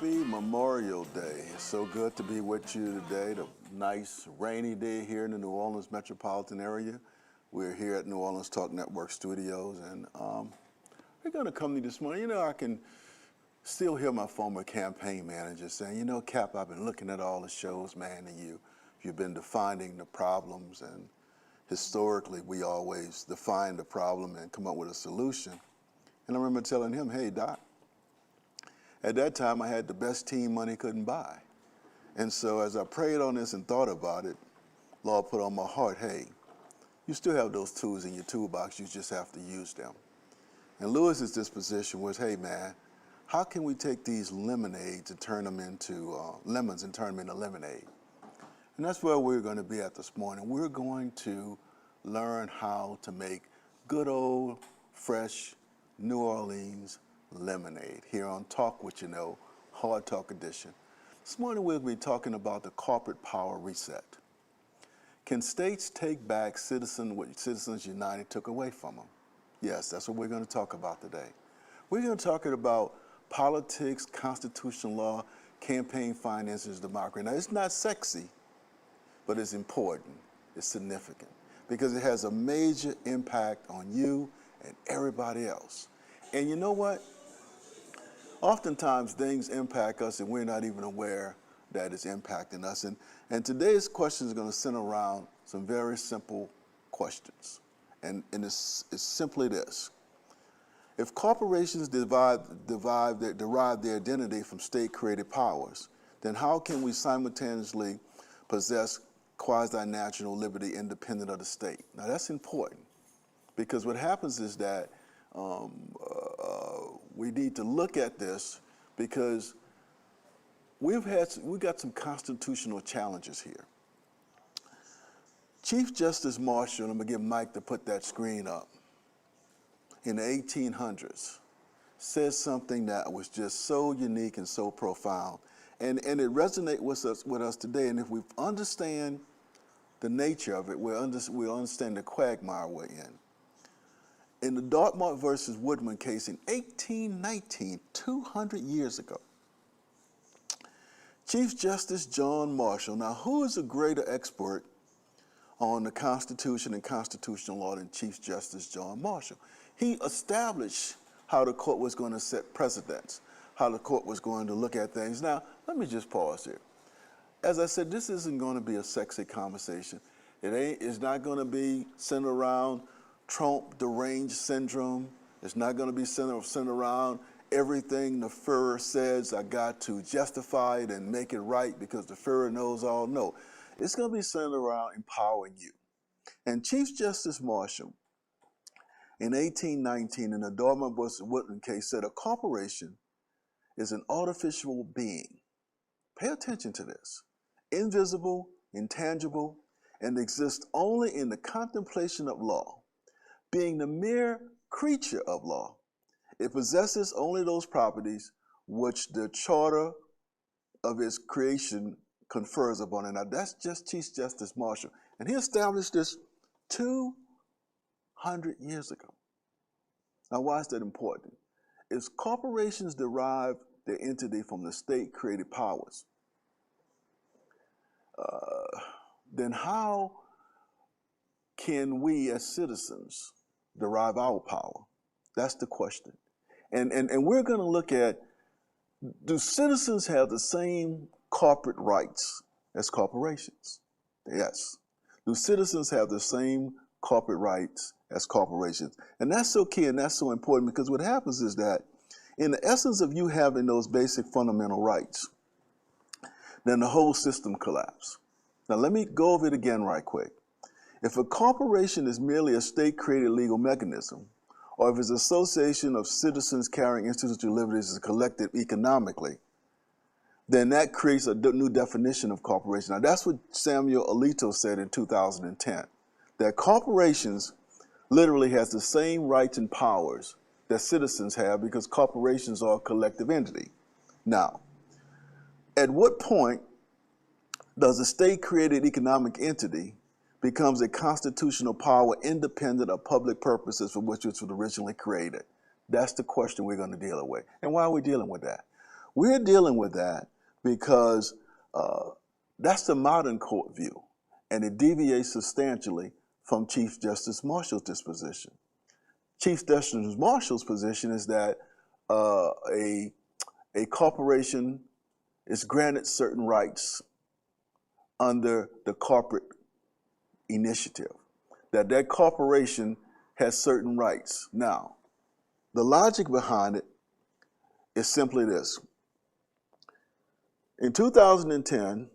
Happy Memorial Day. It's so good to be with you today. The nice rainy day here in the New Orleans metropolitan area. We're here at New Orleans Talk Network Studios, and we're going to come to you this morning. You know, I can still hear my former campaign manager saying, you know, Cap, I've been looking at all the shows, man, and you've been defining the problems, and historically we always define the problem and come up with a solution. And I remember telling him, hey, Doc, at that time I had the best team money couldn't buy. And so as I prayed on this and thought about it, Lord put on my heart, hey, you still have those tools in your toolbox, you just have to use them. And Lewis's disposition was, hey man, how can we take these lemonades and turn them into lemons and turn them into lemonade? And that's where we're going to be at this morning. We're going to learn how to make good old, fresh New Orleans lemonade here on Talk What You Know, Hard Talk Edition. This morning we'll be talking about the corporate power reset. Can states take back what Citizens United took away from them? Yes, that's what we're going to talk about today. We're going to talk about politics, constitutional law, campaign finances, democracy. Now, it's not sexy, but it's important, it's significant, because it has a major impact on you and everybody else. And you know what? Oftentimes things impact us and we're not even aware that it's impacting us. And today's question is going to center around some very simple questions. And it's simply this. If corporations derive their identity from state-created powers, then how can we simultaneously possess quasi-national liberty independent of the state? Now that's important, because what happens is that we need to look at this, because we've got some constitutional challenges here. Chief Justice Marshall, I'm going to get Mike to put that screen up, in the 1800s, said something that was just so unique and so profound. And it resonates with us today. And if we understand the nature of it, we'll understand the quagmire we're in. In the Dartmouth versus Woodman case in 1819, 200 years ago, Chief Justice John Marshall, now who is a greater expert on the Constitution and constitutional law than Chief Justice John Marshall? He established how the court was going to set precedents, how the court was going to look at things. Now, let me just pause here. As I said, this isn't going to be a sexy conversation. It's not going to be centered around Trump deranged syndrome. It's not going to be centered around everything the Führer says I got to justify it and make it right because the Führer knows all. No, it's going to be centered around empowering you. And Chief Justice Marshall, in 1819, in the Dartmouth versus Woodman case, said a corporation is an artificial being. Pay attention to this. Invisible, intangible, and exists only in the contemplation of law. Being the mere creature of law, it possesses only those properties which the charter of its creation confers upon it. Now that's just Chief Justice Marshall. And he established this 200 years ago. Now why is that important? If corporations derive their entity from the state-created powers, then how can we as citizens derive our power? That's the question. And we're going to look at, do citizens have the same corporate rights as corporations? Yes. Do citizens have the same corporate rights as corporations? And that's so key and that's so important, because what happens is that in the essence of you having those basic fundamental rights, then the whole system collapses. Now let me go over it again right quick. If a corporation is merely a state-created legal mechanism, or if it's an association of citizens carrying institutional liberties as collective economically, then that creates a new definition of corporation. Now that's what Samuel Alito said in 2010, that corporations literally has the same rights and powers that citizens have, because corporations are a collective entity. Now, at what point does a state-created economic entity becomes a constitutional power independent of public purposes for which it was originally created? That's the question we're going to deal with. And why are we dealing with that? We're dealing with that because that's the modern court view, and it deviates substantially from Chief Justice Marshall's disposition. Chief Justice Marshall's position is that a corporation is granted certain rights under the corporate initiative, that corporation has certain rights. Now, the logic behind it is simply this. In 2010,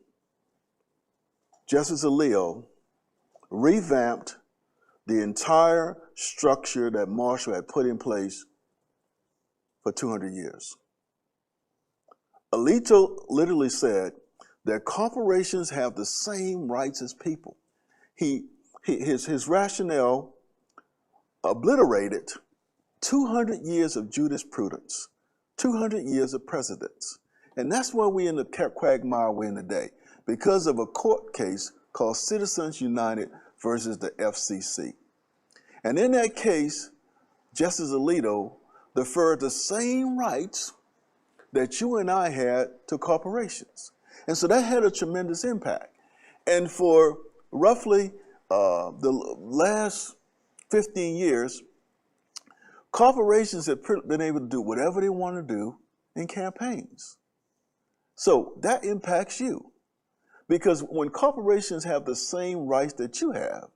Justice Alito revamped the entire structure that Marshall had put in place for 200 years. Alito literally said that corporations have the same rights as people. His rationale obliterated 200 years of jurisprudence, 200 years of precedents. And that's why we're in the quagmire we're in today, because of a court case called Citizens United versus the FCC. And in that case, Justice Alito deferred the same rights that you and I had to corporations. And so that had a tremendous impact. And for roughly the last 15 years, corporations have been able to do whatever they want to do in campaigns. So that impacts you. Because when corporations have the same rights that you have,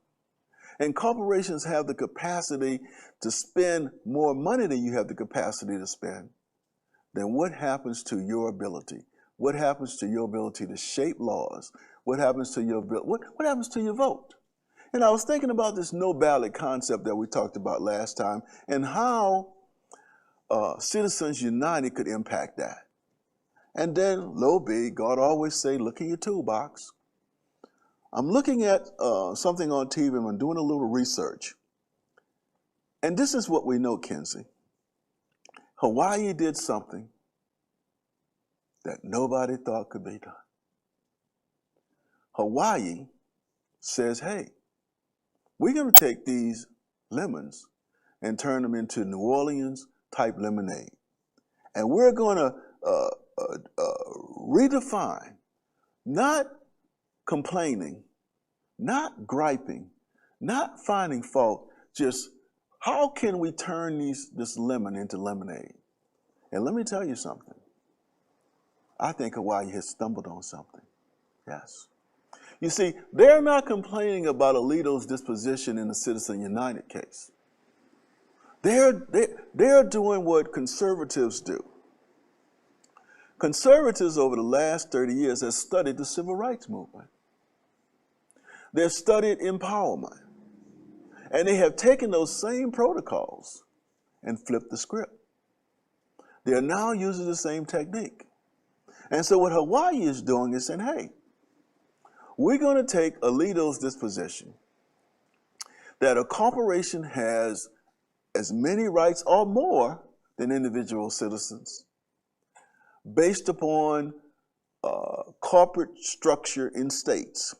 and corporations have the capacity to spend more money than you have the capacity to spend, then what happens to your ability? What happens to your ability to shape laws? What happens to your what happens to your vote? And I was thinking about this no ballot concept that we talked about last time, and how Citizens United could impact that. And then, lo be, God always say, look in your toolbox. I'm looking at something on TV, and I'm doing a little research. And this is what we know, Kinsey. Hawaii did something that nobody thought could be done. Hawaii says, hey, we're going to take these lemons and turn them into New Orleans type lemonade. And we're going to redefine, not complaining, not griping, not finding fault, just how can we turn this lemon into lemonade? And let me tell you something. I think Hawaii has stumbled on something. Yes. You see, they're not complaining about Alito's disposition in the Citizens United case. They're doing what conservatives do. Conservatives over the last 30 years have studied the civil rights movement. They've studied empowerment. And they have taken those same protocols and flipped the script. They're now using the same technique. And so what Hawaii is doing is saying, hey, we're going to take Alito's disposition that a corporation has as many rights or more than individual citizens based upon corporate structure in states,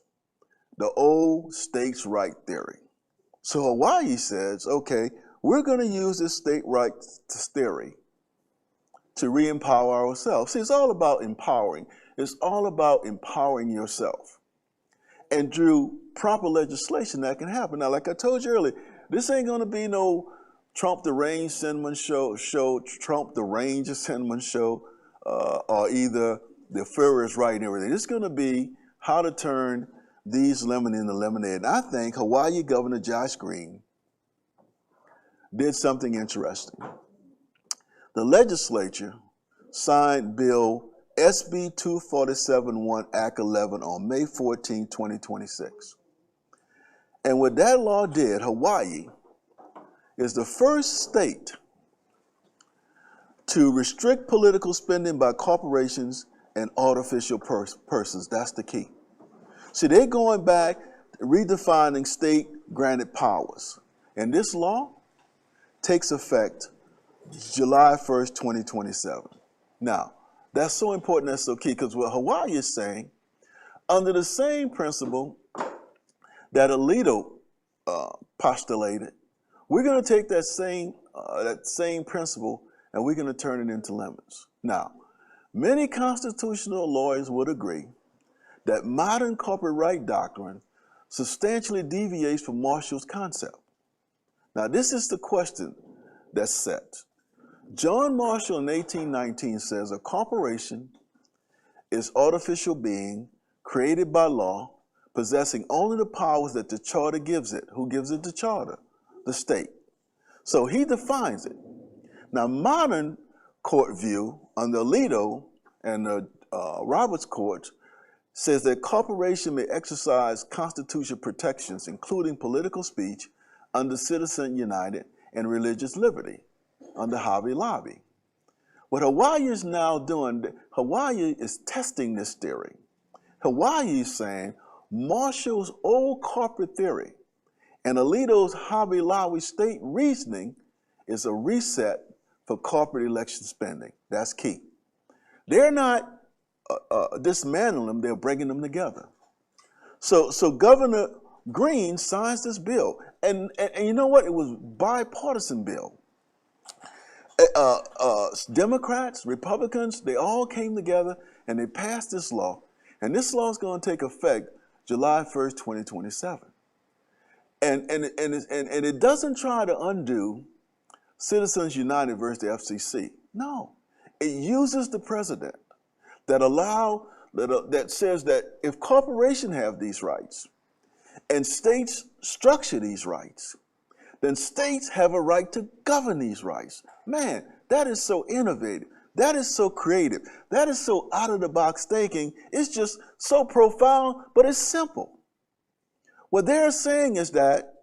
the old states' right theory. So Hawaii says, okay, we're going to use this state rights theory to re-empower ourselves. See, it's all about empowering. It's all about empowering yourself. And through proper legislation, that can happen. Now, like I told you earlier, this ain't going to be no Trump the Range Cinnamon show, Trump the Ranger Cinnamon show, or either the Fuhrer is right and everything. It's going to be how to turn these lemon into lemonade. And I think Hawaii Governor Josh Green did something interesting. The legislature signed Bill SB 247-1 Act 11 on May 14, 2026. And what that law did, Hawaii is the first state to restrict political spending by corporations and artificial persons. That's the key. See, they're going back, redefining state-granted powers. And this law takes effect July 1st, 2027. Now, that's so important, that's so key, because what Hawaii is saying, under the same principle that Alito postulated, we're going to take that same principle and we're going to turn it into lemons. Now, Many constitutional lawyers would agree that modern corporate right doctrine substantially deviates from Marshall's concept. Now, this is the question that's set. John Marshall in 1819 says a corporation is artificial being created by law, possessing only the powers that the charter gives it. Who gives it the charter? The state. So he defines it. Now, modern court view under Alito and the Roberts Court says that corporation may exercise constitutional protections, including political speech, under Citizens United and religious liberty, under Hobby Lobby. What Hawaii is now doing, Hawaii is testing this theory. Hawaii is saying Marshall's old corporate theory and Alito's Hobby Lobby state reasoning is a reset for corporate election spending. That's key. They're not dismantling them, they're bringing them together. So Governor Green signs this bill. And you know what? It was bipartisan bill. Democrats, Republicans, they all came together and they passed this law. And this law is going to take effect July 1st, 2027. And it doesn't try to undo Citizens United versus the FCC. No, it uses the precedent that says that if corporations have these rights and states structure these rights, then states have a right to govern these rights. Man, that is so innovative. That is so creative. That is so out of the box thinking. It's just so profound, but it's simple. What they're saying is that,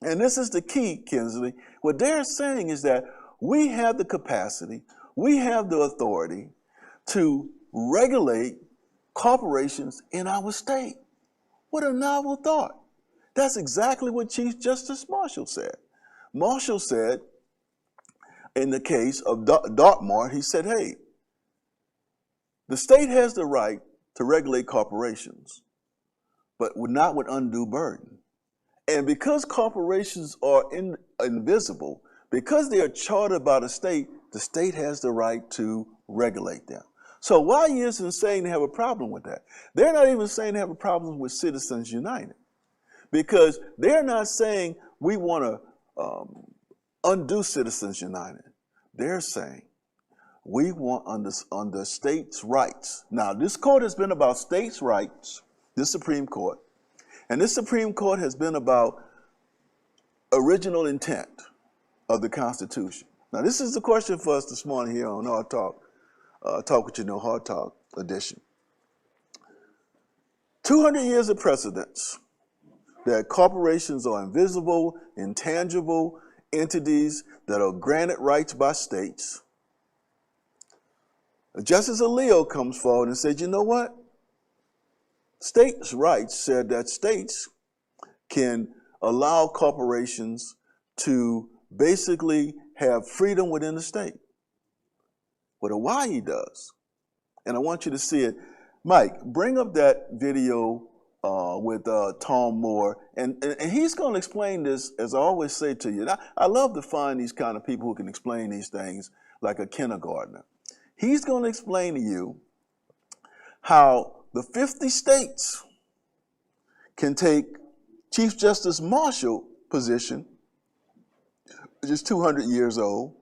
and this is the key, Kinsley, what they're saying is that we have the capacity, we have the authority to regulate corporations in our state. What a novel thought. That's exactly what Chief Justice Marshall said. Marshall said, in the case of Dartmouth, he said, hey, the state has the right to regulate corporations, but not with undue burden. And because corporations are invisible, because they are chartered by the state has the right to regulate them. So why isn't saying they have a problem with that? They're not even saying they have a problem with Citizens United, because they're not saying we want to undo Citizens United. They're saying we want under states' rights. Now, this court has been about states' rights, this Supreme Court, and this Supreme Court has been about original intent of the Constitution. Now, this is the question for us this morning here on Hard Talk, Talk What You Know, Hard Talk edition. 200 years of precedence that corporations are invisible, intangible entities that are granted rights by states. Justice Alito comes forward and said, you know what? States' rights said that states can allow corporations to basically have freedom within the state. What Hawaii does, and I want you to see it. Mike, bring up that video with Tom Moore, and he's going to explain this, as I always say to you. I love to find these kind of people who can explain these things like a kindergartner. He's going to explain to you how the 50 states can take Chief Justice Marshall's position, which is 200 years old,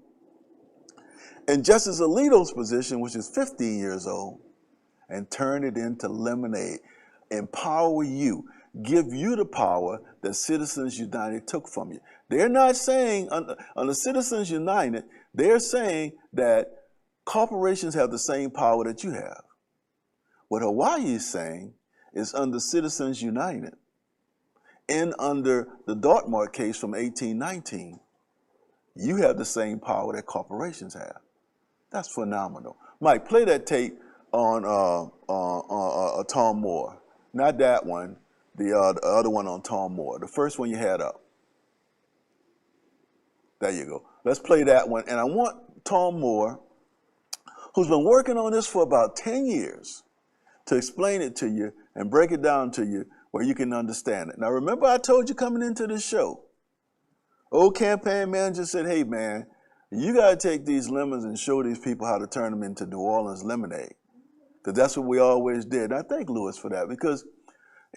and Justice Alito's position, which is 15 years old, and turn it into lemonade. Empower you, give you the power that Citizens United took from you. They're not saying, under Citizens United, they're saying that corporations have the same power that you have. What Hawaii is saying is under Citizens United and under the Dartmouth case from 1819, you have the same power that corporations have. That's phenomenal. Mike, play that tape on Tom Moore. Not that one, the other one on Tom Moore. The first one you had up. There you go. Let's play that one. And I want Tom Moore, who's been working on this for about 10 years, to explain it to you and break it down to you where you can understand it. Now, remember I told you coming into this show, old campaign manager said, hey, man, You got to take these lemons and show these people how to turn them into New Orleans lemonade. Because that's what we always did. And I thank Lewis for that, because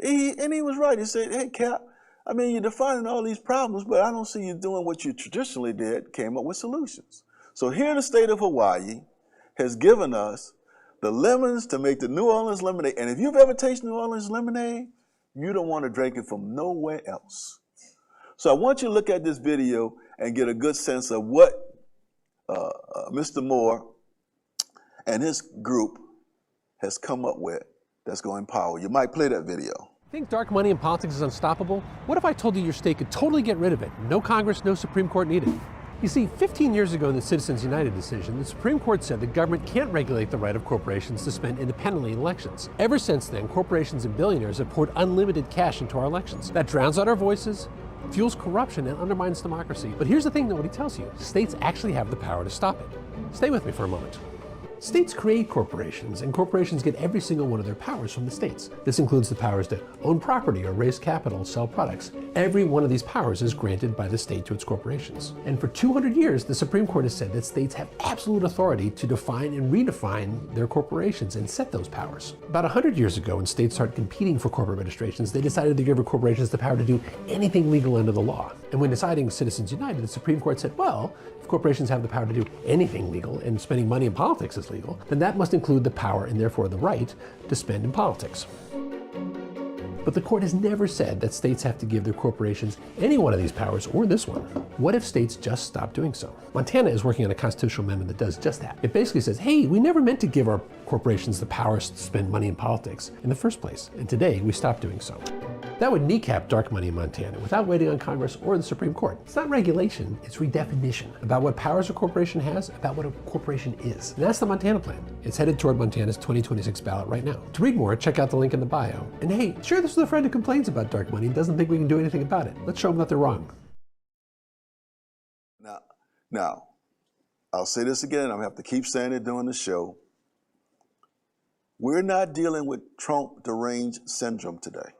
he was right. He said, hey, Cap, I mean, you're defining all these problems, but I don't see you doing what you traditionally did, came up with solutions. So here the state of Hawaii has given us the lemons to make the New Orleans lemonade. And if you've ever tasted New Orleans lemonade, you don't want to drink it from nowhere else. So I want you to look at this video and get a good sense of what Mr. Moore and his group has come up with that's going to empower. You might play that video. Think dark money in politics is unstoppable? What if I told you your state could totally get rid of it? No Congress, no Supreme Court needed. You see, 15 years ago in the Citizens United decision, the Supreme Court said the government can't regulate the right of corporations to spend independently in elections. Ever since then, corporations and billionaires have poured unlimited cash into our elections. That drowns out our voices, fuels corruption, and undermines democracy. But here's the thing nobody tells you. States actually have the power to stop it. Stay with me for a moment. States create corporations, and corporations get every single one of their powers from the states. This includes the powers to own property or raise capital, sell products. Every one of these powers is granted by the state to its corporations. And for 200 years, the Supreme Court has said that states have absolute authority to define and redefine their corporations and set those powers. About 100 years ago, when states started competing for corporate registrations, they decided to give corporations the power to do anything legal under the law. And when deciding Citizens United, the Supreme Court said, well, if corporations have the power to do anything legal and spending money in politics is legal, then that must include the power and therefore the right to spend in politics. But the court has never said that states have to give their corporations any one of these powers or this one. What if states just stop doing so? Montana is working on a constitutional amendment that does just that. It basically says, hey, we never meant to give our corporations the powers to spend money in politics in the first place, and today we stopped doing so. That would kneecap dark money in Montana without waiting on Congress or the Supreme Court. It's not regulation, it's redefinition about what powers a corporation has, about what a corporation is. And that's the Montana plan. It's headed toward Montana's 2026 ballot right now. To read more, check out the link in the bio. And hey, share this with a friend who complains about dark money and doesn't think we can do anything about it. Let's show them that they're wrong. Now, I'll say this again, I'm gonna have to keep saying it during the show. We're not dealing with Trump deranged syndrome today.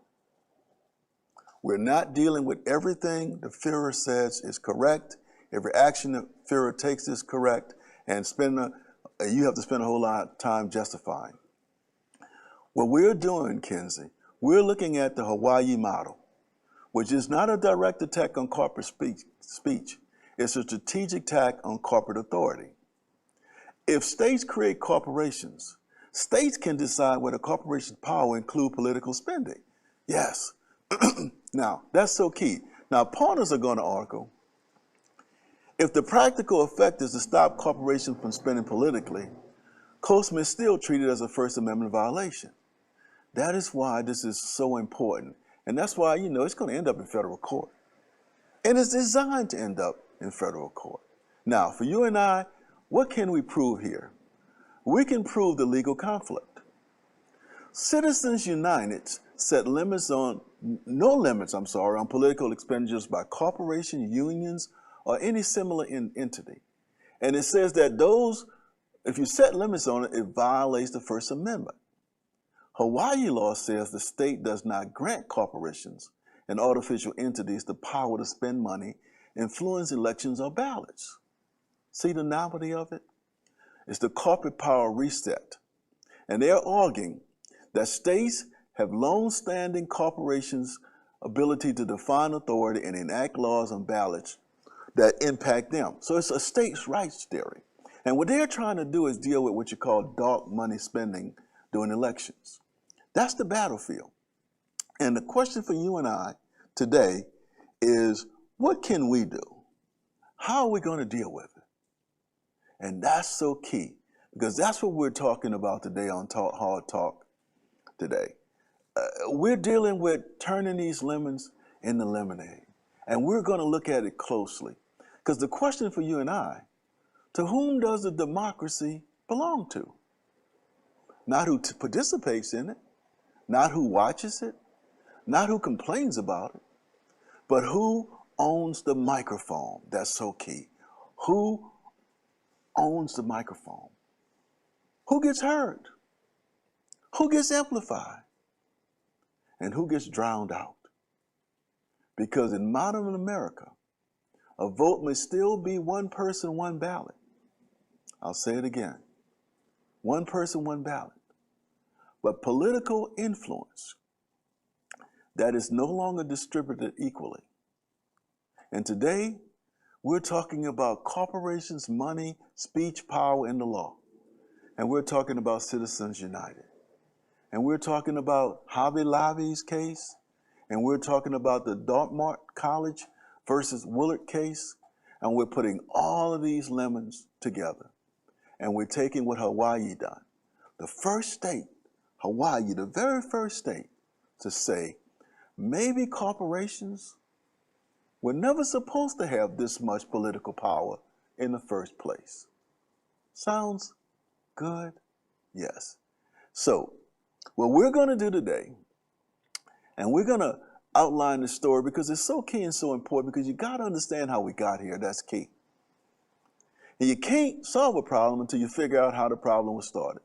We're not dealing with everything the Führer says is correct, every action the Führer takes is correct, and you have to spend a whole lot of time justifying. What we're doing, Kinsey, we're looking at the Hawaii model, which is not a direct attack on corporate speech. It's a strategic attack on corporate authority. If states create corporations, states can decide whether corporation's power include political spending. Yes. Now, that's so key. Now, opponents are going to argue, if the practical effect is to stop corporations from spending politically, COSMA is still treated as a First Amendment violation. That is why this is so important. And that's why, it's going to end up in federal court. And it's designed to end up in federal court. Now, for you and I, what can we prove here? We can prove the legal conflict. Citizens United set no limits on political expenditures by corporation, unions, or any similar entity. And it says that if you set limits on it, it violates the First Amendment. Hawaii law says the state does not grant corporations and artificial entities the power to spend money, influence elections or ballots. See the novelty of it? It's the corporate power reset. And they're arguing that states have long-standing corporations' ability to define authority and enact laws on ballots that impact them. So it's a states' rights theory. And what they're trying to do is deal with what you call dark money spending during elections. That's the battlefield. And the question for you and I today is, what can we do? How are we going to deal with it? And that's so key, because that's what we're talking about today on Hard Talk today. We're dealing with turning these lemons into lemonade. And we're going to look at it closely. Because the question for you and I, to whom does the democracy belong to? Not who participates in it, not who watches it, not who complains about it, but who owns the microphone. That's so key. Who owns the microphone? Who gets heard? Who gets amplified? And who gets drowned out? Because in modern America, a vote may still be one person, one ballot. I'll say it again. One person, one ballot. But political influence that is no longer distributed equally. And today, we're talking about corporations, money, speech, power, and the law. And we're talking about Citizens United. And we're talking about Hobby Lobby's case. And we're talking about the Dartmouth College versus Willard case. And we're putting all of these lemons together. And we're taking what Hawaii done. The first state, Hawaii, the very first state to say, maybe corporations were never supposed to have this much political power in the first place. Sounds good? Yes. So, what we're going to do today, and we're going to outline the story because it's so key and so important because you got to understand how we got here. That's key. And you can't solve a problem until you figure out how the problem was started.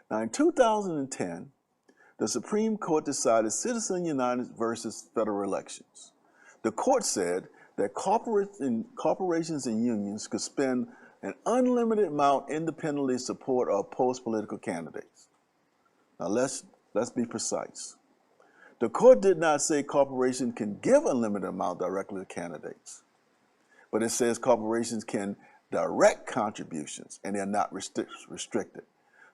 Now, in 2010, the Supreme Court decided Citizens United versus federal elections. The court said that corporations and unions could spend an unlimited amount independently support or oppose political candidates. Now, let's be precise. The court did not say corporations can give unlimited amount directly to candidates, but it says corporations can direct contributions and they're not restricted.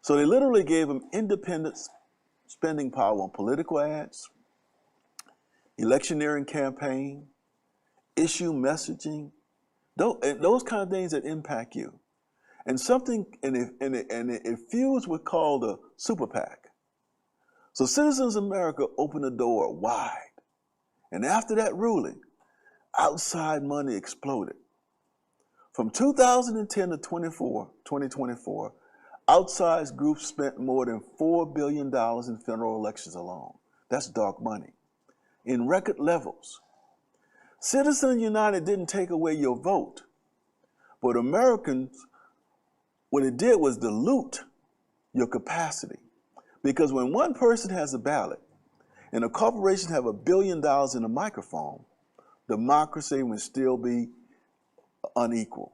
So they literally gave them independent spending power on political ads, electioneering campaign, issue messaging, those kind of things that impact you. And it fused what's called a super PAC. So Citizens America opened the door wide. And after that ruling, outside money exploded. From 2010 to 2024, outside groups spent more than $4 billion in federal elections alone. That's dark money. In record levels. Citizens United didn't take away your vote, but Americans, what it did was dilute your capacity. Because when one person has a ballot and a corporation have $1 billion in a microphone, democracy will still be unequal.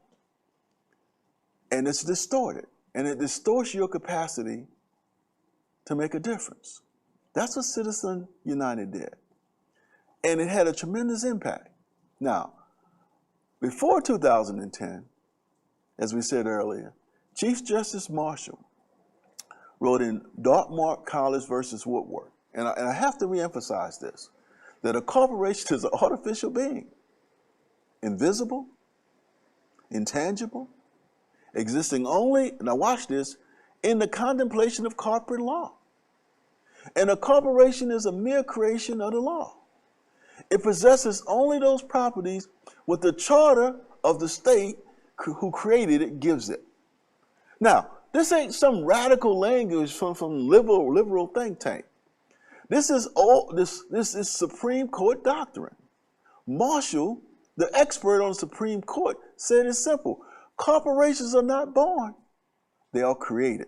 And it's distorted. And it distorts your capacity to make a difference. That's what Citizens United did. And it had a tremendous impact. Now, before 2010, as we said earlier, Chief Justice Marshall wrote in Dartmouth College versus Woodward, and I have to reemphasize this, that a corporation is an artificial being, invisible, intangible, existing only, now watch this, in the contemplation of corporate law. And a corporation is a mere creation of the law. It possesses only those properties what the charter of the state who created it gives it. Now, this ain't some radical language from liberal think tank. This is Supreme Court doctrine. Marshall, the expert on the Supreme Court, said it's simple. Corporations are not born, they are created.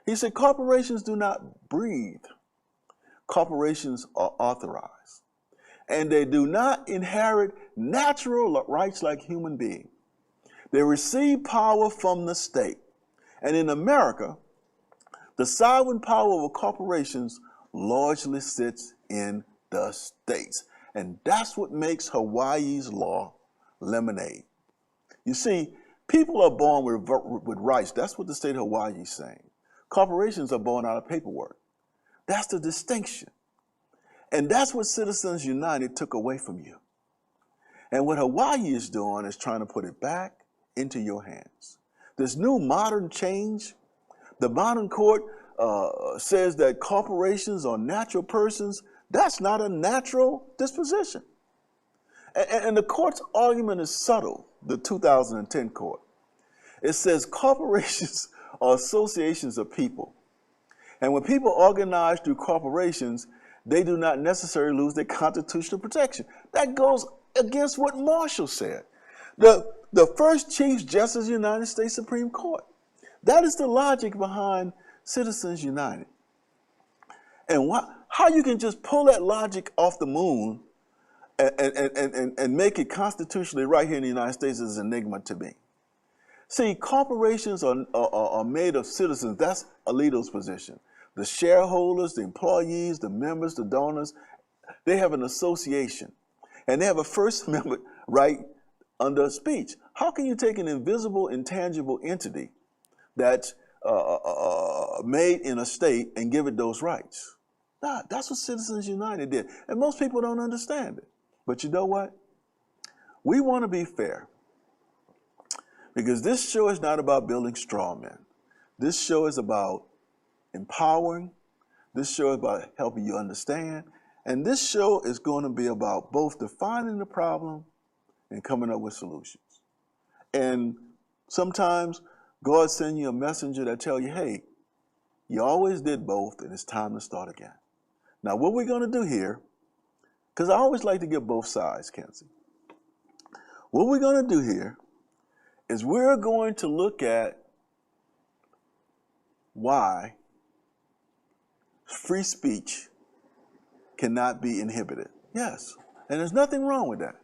He said corporations do not breathe. Corporations are authorized. And they do not inherit natural rights like human beings. They receive power from the state. And in America, the sovereign power of corporations largely sits in the states. And that's what makes Hawaii's law lemonade. You see, people are born with rights. That's what the state of Hawaii is saying. Corporations are born out of paperwork. That's the distinction. And that's what Citizens United took away from you. And what Hawaii is doing is trying to put it back into your hands. This new modern change, the modern court says that corporations are natural persons. That's not a natural disposition. And the court's argument is subtle, the 2010 court. It says corporations are associations of people. And when people organize through corporations, they do not necessarily lose their constitutional protection. That goes against what Marshall said. The first Chief Justice of the United States Supreme Court. That is the logic behind Citizens United. And how you can just pull that logic off the moon and make it constitutionally right here in the United States is an enigma to me. See, corporations are made of citizens. That's Alito's position. The shareholders, the employees, the members, the donors, they have an association. And they have a First Amendment right under speech. How can you take an invisible, intangible entity that's made in a state and give it those rights? Nah, that's what Citizens United did. And most people don't understand it. But you know what? We want to be fair. Because this show is not about building straw men. This show is about empowering. This show is about helping you understand. And this show is going to be about both defining the problem and coming up with solutions. And sometimes God sends you a messenger that tells you, hey, you always did both and it's time to start again. Now, what we're going to do here, because I always like to get both sides, Kenzie. What we're going to do here is we're going to look at why free speech cannot be inhibited. Yes, and there's nothing wrong with that.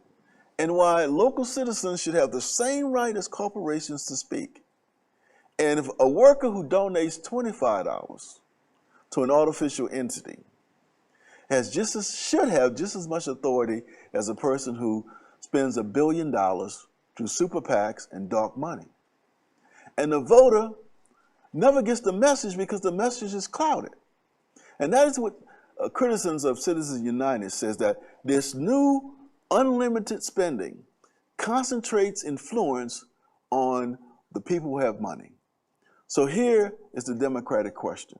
And why local citizens should have the same right as corporations to speak. And if a worker who donates $25 to an artificial entity should have just as much authority as a person who spends $1 billion through super PACs and dark money. And the voter never gets the message because the message is clouded. And that is what criticisms of Citizens United says, that this new unlimited spending concentrates influence on the people who have money. So here is the democratic question.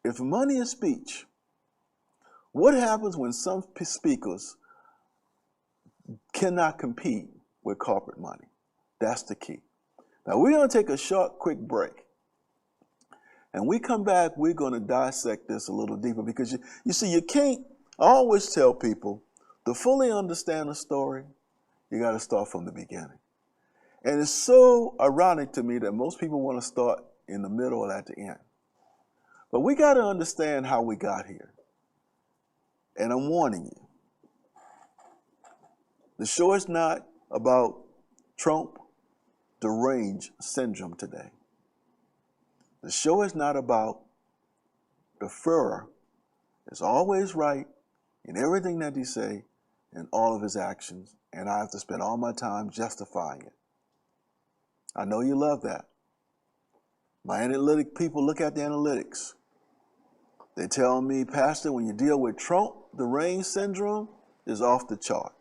If money is speech, what happens when some speakers cannot compete with corporate money? That's the key. Now we're going to take a short, quick break. And we come back, we're going to dissect this a little deeper, because you see, you can't, I always tell people, to fully understand a story, you got to start from the beginning. And it's so ironic to me that most people want to start in the middle or at the end. But we got to understand how we got here. And I'm warning you, the show is not about Trump deranged syndrome today. The show is not about the Führer is always right in everything that he say and all of his actions, and I have to spend all my time justifying it. I know you love that. My analytic people look at the analytics. They tell me, Pastor, when you deal with Trump, the deranged syndrome is off the chart.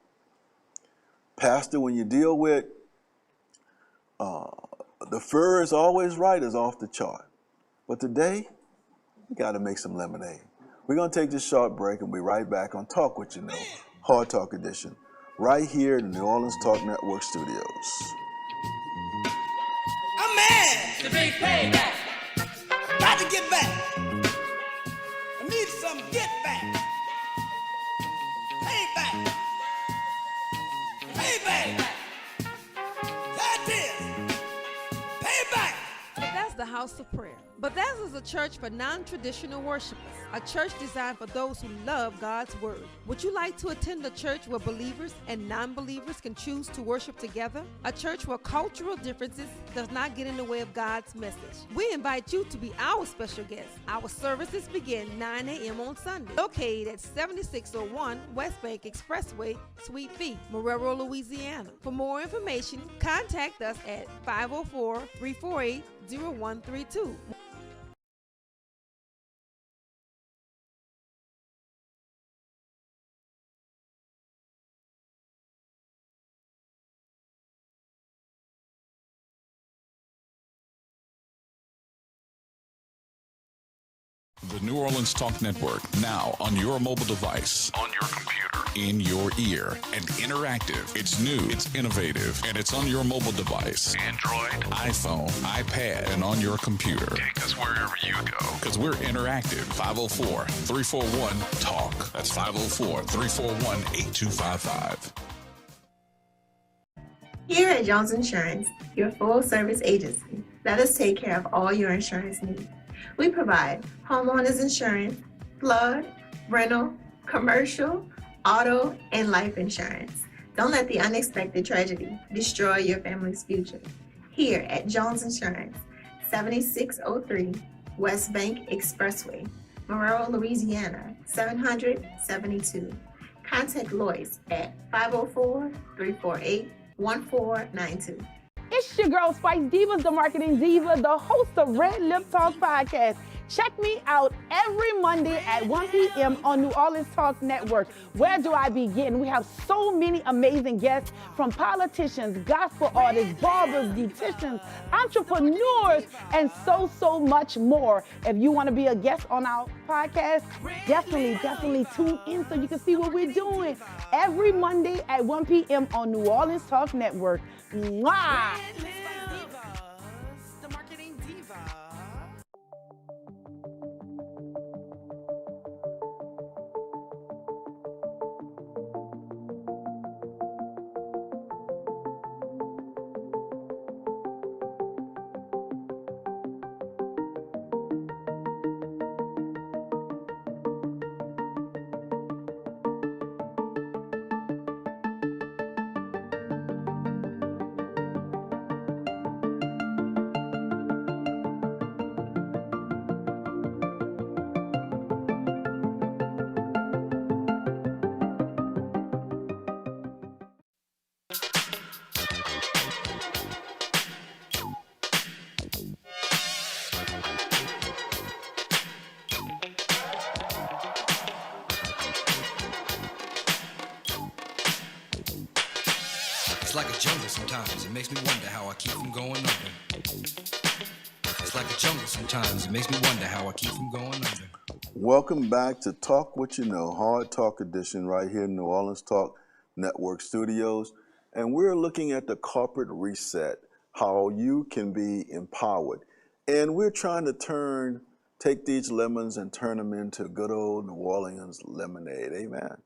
Pastor, when you deal with the Führer is always right is off the chart. But today, we got to make some lemonade. We're going to take this short break and be right back on Talk What You Know, Hard Talk Edition, right here in the New Orleans Talk Network studios. I'm mad to be paid back. Got to get back. I need some get back. Pay back. Pay back. That is. Pay back. Bethesda the House of Prayer. Bethesda is a church for non-traditional worshipers, a church designed for those who love God's Word. Would you like to attend a church where believers and non-believers can choose to worship together? A church where cultural differences does not get in the way of God's message. We invite you to be our special guest. Our services begin 9 a.m. on Sunday, located at 7601 West Bank Expressway, Suite B, Marrero, Louisiana. For more information, contact us at 504-348-0132. The New Orleans Talk Network, now on your mobile device, on your computer, in your ear, and interactive. It's new, it's innovative, and it's on your mobile device. Android, iPhone, iPad, and on your computer. Take us wherever you go. Because we're interactive. 504-341-TALK. That's 504-341-8255. Here at Jones Insurance, your full-service agency, let us take care of all your insurance needs. We provide homeowners insurance, flood, rental, commercial, auto, and life insurance. Don't let the unexpected tragedy destroy your family's future. Here at Jones Insurance, 7603 West Bank Expressway, Monroe, Louisiana, 772. Contact Lois at 504-348-1492. It's your girl Spice Divas, the marketing diva, the host of Red Lip Talk podcast. Check me out every Monday at 1 p.m. on New Orleans Talk Network. Where do I begin? We have so many amazing guests, from politicians, gospel artists, barbers, beauticians, entrepreneurs, and so much more. If you want to be a guest on our podcast, definitely tune in so you can see what we're doing every Monday at 1 p.m. on New Orleans Talk Network. Mwah! The marketing diva. It's like a jungle sometimes, it makes me wonder how I keep from going under. It's like a jungle sometimes, it makes me wonder how I keep from going under. Welcome back to Talk What You Know, Hard Talk Edition, right here in New Orleans Talk Network Studios. And we're looking at the corporate reset, how you can be empowered. And we're trying to take these lemons and turn them into good old New Orleans lemonade. Amen.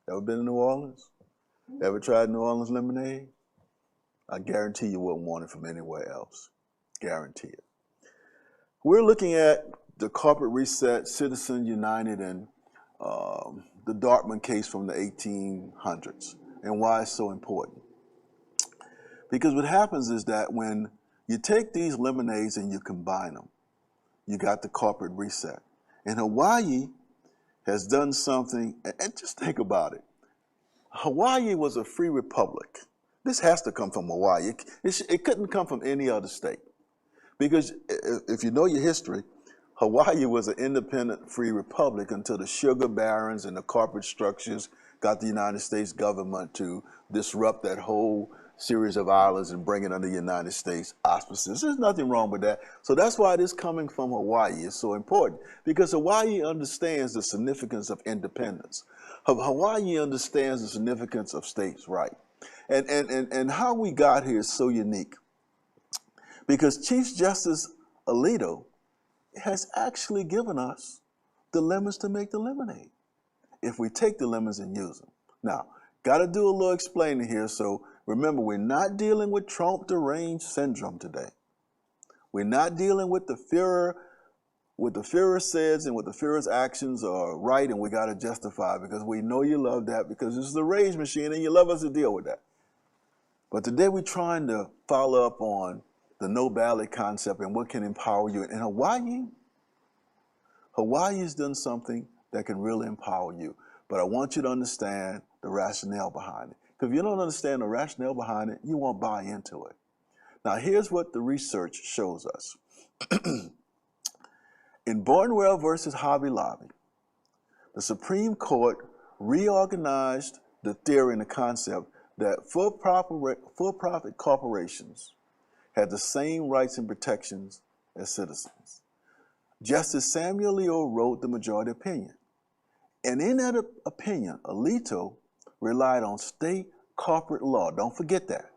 Ever been to New Orleans? Ever tried New Orleans lemonade? I guarantee you wouldn't want it from anywhere else. Guarantee it. We're looking at the corporate reset, Citizens United, and the Dartmouth case from the 1800s, and why it's so important. Because what happens is that when you take these lemonades and you combine them, you got the corporate reset. And Hawaii has done something, and just think about it. Hawaii was a free republic. This has to come from Hawaii. It couldn't come from any other state. Because if you know your history, Hawaii was an independent free republic until the sugar barons and the corporate structures got the United States government to disrupt that whole series of islands and bring it under the United States auspices. There's nothing wrong with that. So that's why this coming from Hawaii is so important, because Hawaii understands the significance of independence. Hawaii understands the significance of states' right. And how we got here is so unique, because Chief Justice Alito has actually given us the lemons to make the lemonade, if we take the lemons and use them. Now, got to do a little explaining here. So remember, we're not dealing with Trump deranged syndrome today. We're not dealing with the Führer. What the Führer says and what the Führer's actions are right, and we got to justify, because we know you love that, because this is the rage machine and you love us to deal with that. But today we're trying to follow up on the no ballot concept and what can empower you. And Hawaii has done something that can really empower you. But I want you to understand the rationale behind it. Because if you don't understand the rationale behind it, you won't buy into it. Now, here's what the research shows us. In Barnwell versus Hobby Lobby, the Supreme Court reorganized the theory and the concept that for-profit corporations had the same rights and protections as citizens. Justice Samuel Leo wrote the majority opinion. And in that opinion, Alito relied on state corporate law. Don't forget that.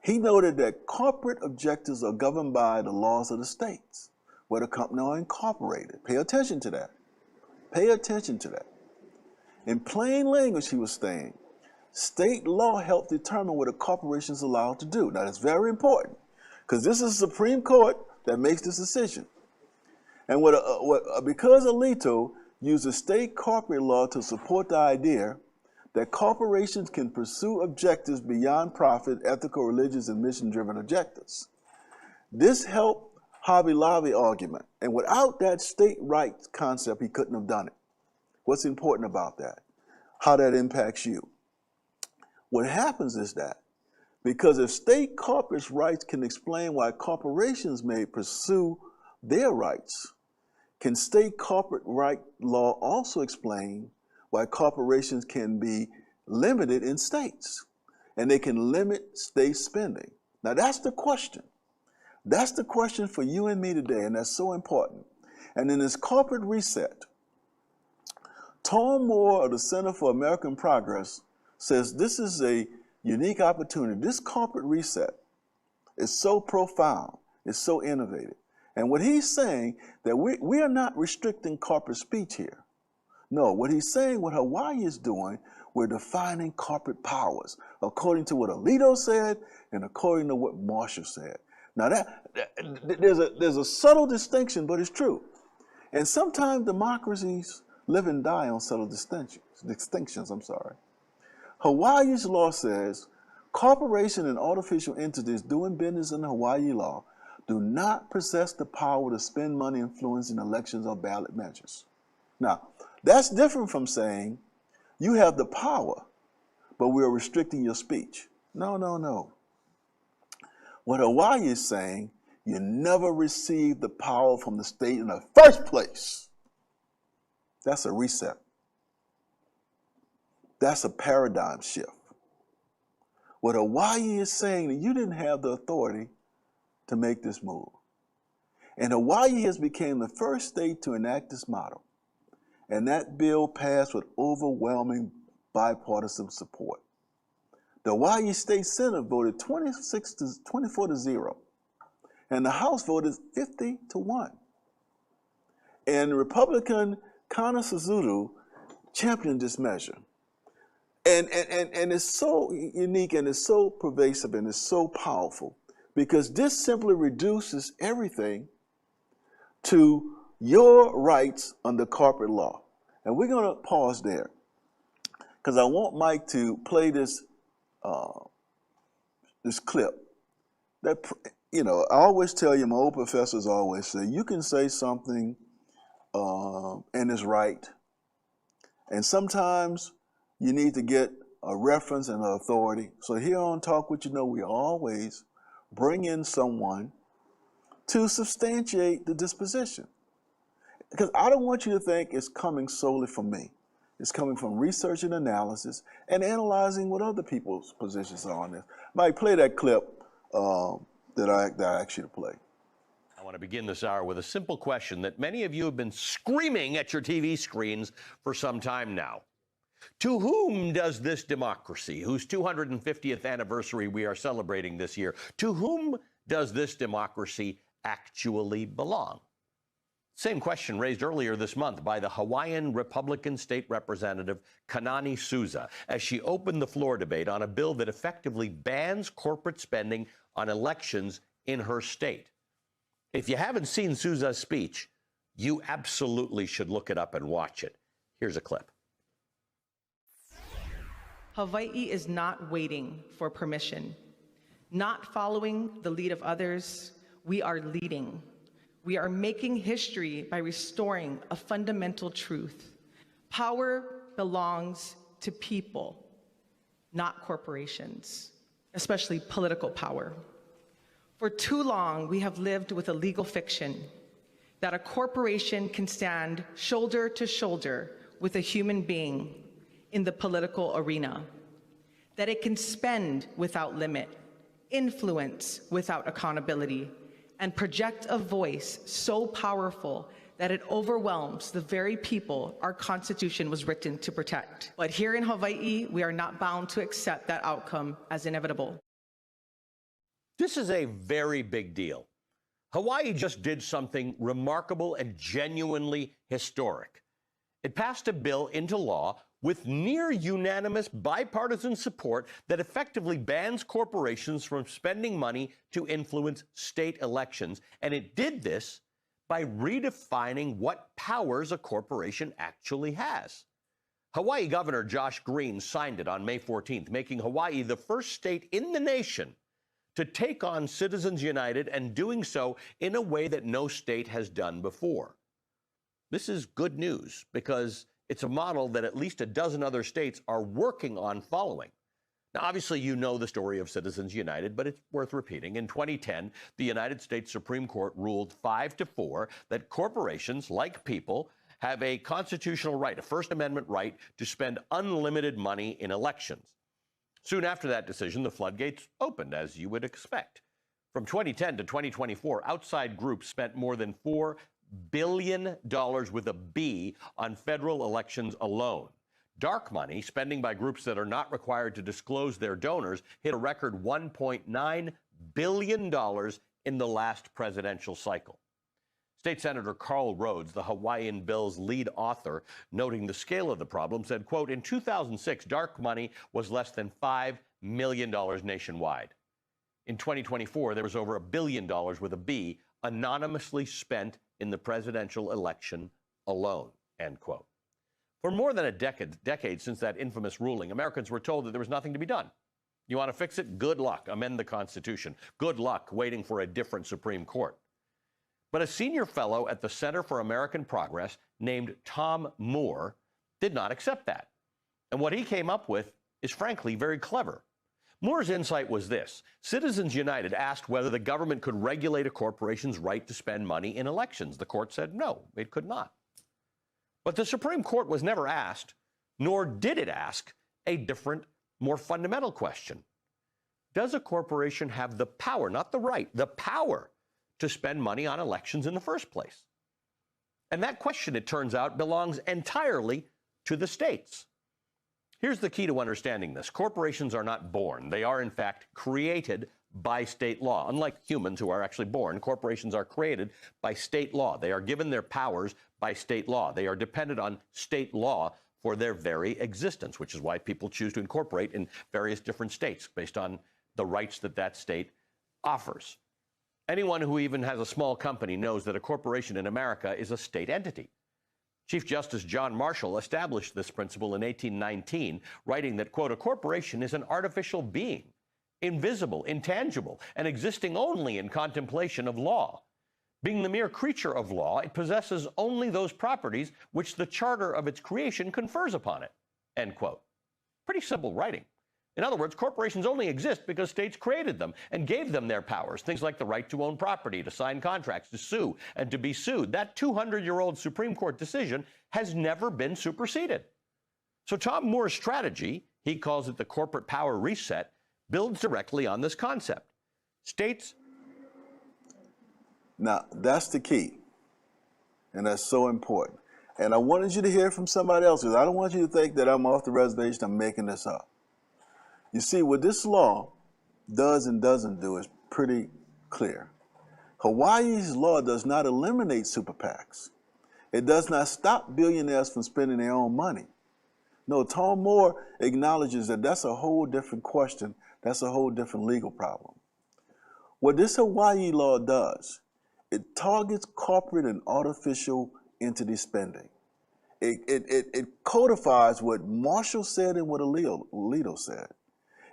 He noted that corporate objectives are governed by the laws of the states, where the company are incorporated. Pay attention to that. Pay attention to that. In plain language, he was saying, state law helps determine what a corporation is allowed to do. Now, that's very important, because this is the Supreme Court that makes this decision. And because Alito uses state corporate law to support the idea that corporations can pursue objectives beyond profit, ethical, religious, and mission-driven objectives. This helped Hobby Lobby argument, and without that state rights concept, he couldn't have done it. What's important about that? How that impacts you. What happens is that because if state corporate rights can explain why corporations may pursue their rights, can state corporate right law also explain why corporations can be limited in states and they can limit state spending? Now that's the question. That's the question for you and me today, and that's so important. And in this corporate reset, Tom Moore of the Center for American Progress says this is a unique opportunity. This corporate reset is so profound, it's so innovative. And what he's saying, that we are not restricting corporate speech here. No, what he's saying, what Hawaii is doing, we're defining corporate powers according to what Alito said and according to what Marshall said. Now there's a subtle distinction, but it's true. And sometimes democracies live and die on subtle distinctions. Hawaii's law says corporations and artificial entities doing business in Hawaii law do not possess the power to spend money influencing elections or ballot measures. Now, that's different from saying you have the power, but we're restricting your speech. No, no, no. What Hawaii is saying, you never received the power from the state in the first place. That's a reset. That's a paradigm shift. What Hawaii is saying, that you didn't have the authority to make this move. And Hawaii has become the first state to enact this model. And that bill passed with overwhelming bipartisan support. The Hawaii State Senate voted 24 to 0. And the House voted 50 to 1. And Republican Kana Suzuki championed this measure. And it's so unique and it's so pervasive and it's so powerful because this simply reduces everything to your rights under corporate law. And we're going to pause there because I want Mike to play this clip. That, you know, I always tell you, my old professors always say, you can say something and it's right. And sometimes you need to get a reference and an authority. So here on Talk What You Know, we always bring in someone to substantiate the disposition. Because I don't want you to think it's coming solely from me. It's coming from research and analysis and analyzing what other people's positions are on this. Mike, play that clip that I asked you to play. I want to begin this hour with a simple question that many of you have been screaming at your TV screens for some time now. To whom does this democracy, whose 250th anniversary we are celebrating this year, to whom does this democracy actually belong? Same question raised earlier this month by the Hawaiian Republican State Representative Kanani Souza as she opened the floor debate on a bill that effectively bans corporate spending on elections in her state. If you haven't seen Souza's speech, you absolutely should look it up and watch it. Here's a clip. Hawaii is not waiting for permission, not following the lead of others. We are leading. We are making history by restoring a fundamental truth. Power belongs to people, not corporations, especially political power. For too long, we have lived with a legal fiction that a corporation can stand shoulder to shoulder with a human being in the political arena, that it can spend without limit, influence without accountability, and project a voice so powerful that it overwhelms the very people our Constitution was written to protect. But here in Hawaii, we are not bound to accept that outcome as inevitable. This is a very big deal. Hawaii just did something remarkable and genuinely historic. It passed a bill into law with near unanimous bipartisan support that effectively bans corporations from spending money to influence state elections. And it did this by redefining what powers a corporation actually has. Hawaii Governor Josh Green signed it on May 14th, making Hawaii the first state in the nation to take on Citizens United and doing so in a way that no state has done before. This is good news because it's a model that at least a dozen other states are working on following. Now, obviously, you know the story of Citizens United, but it's worth repeating. In 2010, the United States Supreme Court ruled 5-4 that corporations, like people, have a constitutional right, a First Amendment right, to spend unlimited money in elections. Soon after that decision, the floodgates opened, as you would expect. From 2010 to 2024, outside groups spent more than $4 billion with a B on federal elections alone. Dark money, spending by groups that are not required to disclose their donors, hit a record $1.9 billion in the last presidential cycle. State Senator Carl Rhodes, the Hawaiian bill's lead author, noting the scale of the problem, said, quote, in 2006, dark money was less than $5 million nationwide. In 2024, there was over $1 billion with a B anonymously spent in the presidential election alone, end quote. For more than a decade since that infamous ruling, Americans were told that there was nothing to be done. You want to fix it? Good luck. Amend the Constitution. Good luck waiting for a different Supreme Court. But a senior fellow at the Center for American Progress named Tom Moore did not accept that. And what he came up with is frankly very clever. Moore's insight was this: Citizens United asked whether the government could regulate a corporation's right to spend money in elections. The court said no, it could not. But the Supreme Court was never asked, nor did it ask, a different, more fundamental question. Does a corporation have the power, not the right, the power to spend money on elections in the first place? And that question, it turns out, belongs entirely to the states. Here's the key to understanding this. Corporations are not born. They are, in fact, created by state law. Unlike humans who are actually born, corporations are created by state law. They are given their powers by state law. They are dependent on state law for their very existence, which is why people choose to incorporate in various different states based on the rights that that state offers. Anyone who even has a small company knows that a corporation in America is a state entity. Chief Justice John Marshall established this principle in 1819, writing that, quote, a corporation is an artificial being, invisible, intangible, and existing only in contemplation of law. Being the mere creature of law, it possesses only those properties which the charter of its creation confers upon it, end quote. Pretty simple writing. In other words, corporations only exist because states created them and gave them their powers, things like the right to own property, to sign contracts, to sue, and to be sued. That 200-year-old Supreme Court decision has never been superseded. So Tom Moore's strategy, he calls it the corporate power reset, builds directly on this concept. States. Now, that's the key, and that's so important. And I wanted you to hear from somebody else, because I don't want you to think that I'm off the reservation, I'm making this up. You see, what this law does and doesn't do is pretty clear. Hawaii's law does not eliminate super PACs. It does not stop billionaires from spending their own money. No, Tom Moore acknowledges that that's a whole different question. That's a whole different legal problem. What this Hawaii law does, it targets corporate and artificial entity spending. It codifies what Marshall said and what Alito said.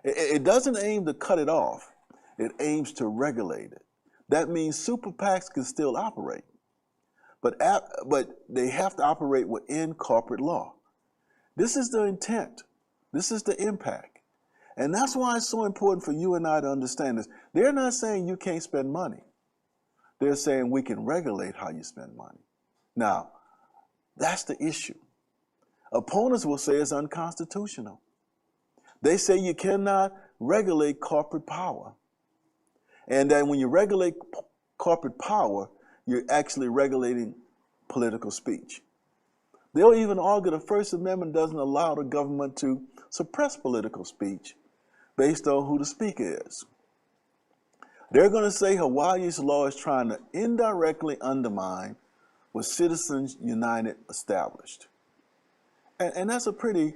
It doesn't aim to cut it off. It aims to regulate it. That means super PACs can still operate, but they have to operate within corporate law. This is the intent. This is the impact. And that's why it's so important for you and I to understand this. They're not saying you can't spend money. They're saying we can regulate how you spend money. Now, that's the issue. Opponents will say it's unconstitutional. They say you cannot regulate corporate power. And that when you regulate corporate power, you're actually regulating political speech. They'll even argue the First Amendment doesn't allow the government to suppress political speech based on who the speaker is. They're going to say Hawaii's law is trying to indirectly undermine what Citizens United established. And that's a pretty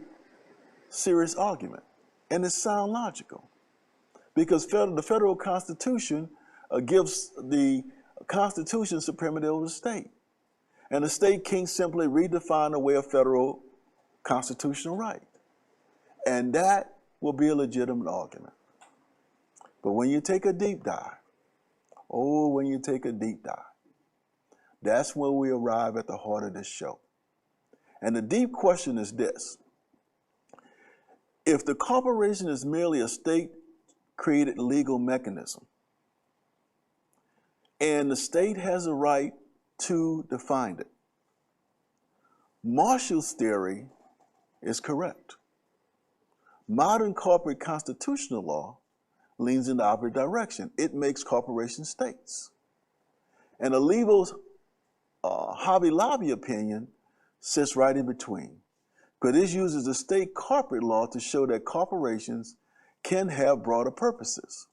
serious argument. And it sounds logical. Because the federal Constitution gives the Constitution is supremacy over the state. And the state can't simply redefine away a federal constitutional right. And that will be a legitimate argument. But when you take a deep dive, when you take a deep dive, that's when we arrive at the heart of this show. And the deep question is this: if the corporation is merely a state-created legal mechanism, and the state has a right to define it, Marshall's theory is correct. Modern corporate constitutional law leans in the opposite direction. It makes corporations states. And Alivo's Hobby Lobby opinion sits right in between. But this uses the state corporate law to show that corporations can have broader purposes.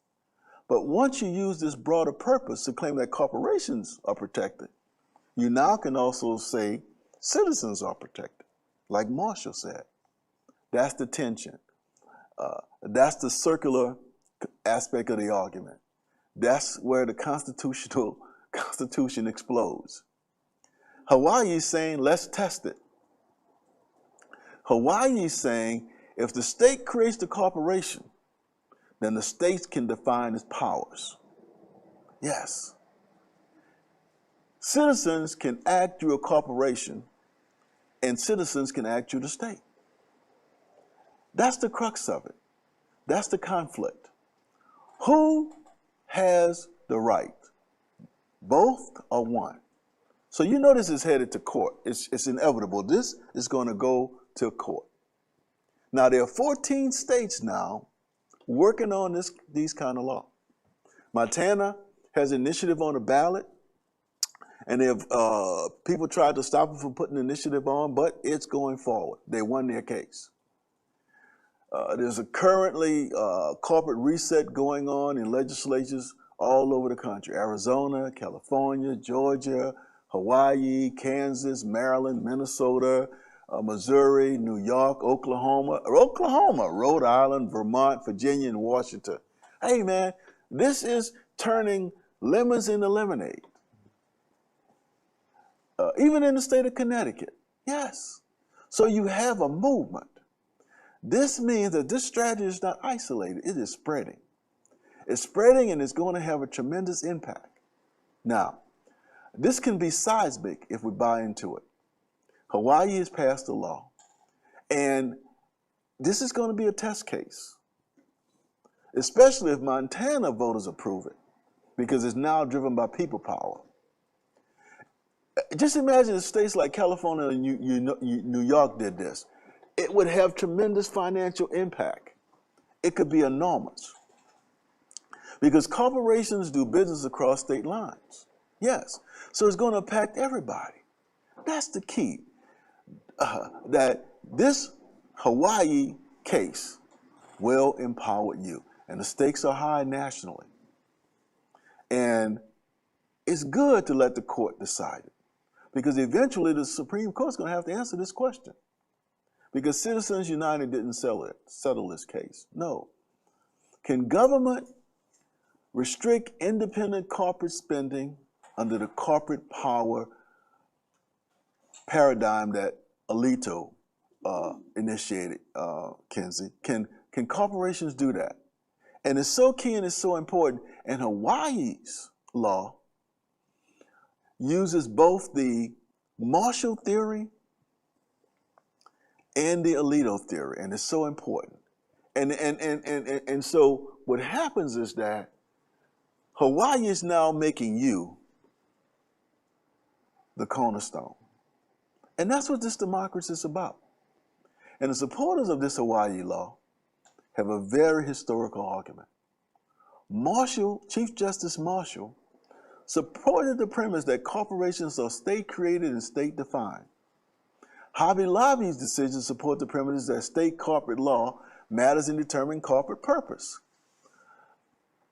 But once you use this broader purpose to claim that corporations are protected, you now can also say citizens are protected, like Marshall said. That's the tension. That's the circular aspect of the argument. That's where the Constitution explodes. Hawaii is saying, let's test it. Hawaii is saying, if the state creates the corporation, then the states can define its powers. Yes. Citizens can act through a corporation, and citizens can act through the state. That's the crux of it. That's the conflict. Who has the right? Both or one? So you know this is headed to court. It's inevitable. This is going to go to court. Now, there are 14 states now working on these kind of law. Montana has an initiative on the ballot, and people tried to stop it from putting the initiative on, but it's going forward. They won their case. There's a currently corporate reset going on in legislatures all over the country: Arizona, California, Georgia, Hawaii, Kansas, Maryland, Minnesota, Missouri, New York, Oklahoma, Rhode Island, Vermont, Virginia, and Washington. Hey, man, this is turning lemons into lemonade. Even in the state of Connecticut, yes. So you have a movement. This means that this strategy is not isolated, it is spreading. It's spreading, and it's going to have a tremendous impact. Now, this can be seismic if we buy into it. Hawaii has passed a law, and this is going to be a test case, especially if Montana voters approve it, because it's now driven by people power. Just imagine if states like California and New York did this. It would have tremendous financial impact. It could be enormous. Because corporations do business across state lines. Yes. So it's going to impact everybody. That's the key. That this Hawaii case will empower you. And the stakes are high nationally. And it's good to let the court decide it. Because eventually the Supreme Court's going to have to answer this question. Because Citizens United didn't settle this case. No. Can government restrict independent corporate spending under the corporate power paradigm that Alito initiated, Kenzie? Can corporations do that? And it's so key and it's so important. And Hawaii's law uses both the Marshall theory and the Alito theory, and it's so important. And so what happens is that Hawaii is now making you the cornerstone. And that's what this democracy is about. And the supporters of this Hawaii law have a very historical argument. Chief Justice Marshall, supported the premise that corporations are state-created and state-defined. Hobby Lobby's decisions support the premise that state corporate law matters in determining corporate purpose.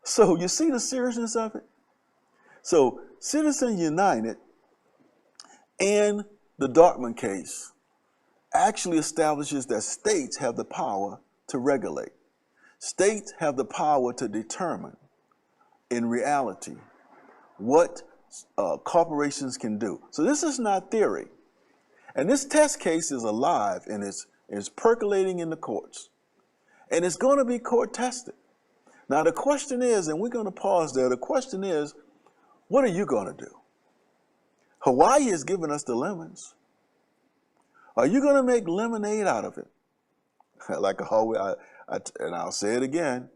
So you see the seriousness of it? So Citizens United and the Dartmouth case actually establishes that states have the power to regulate. States have the power to determine, in reality, what corporations can do. So this is not theory. And this test case is alive and it's percolating in the courts. And it's going to be court tested. Now the question is, and we're going to pause there, the question is, what are you going to do? Hawaii has given us the lemons. Are you going to make lemonade out of it? Like and I'll say it again,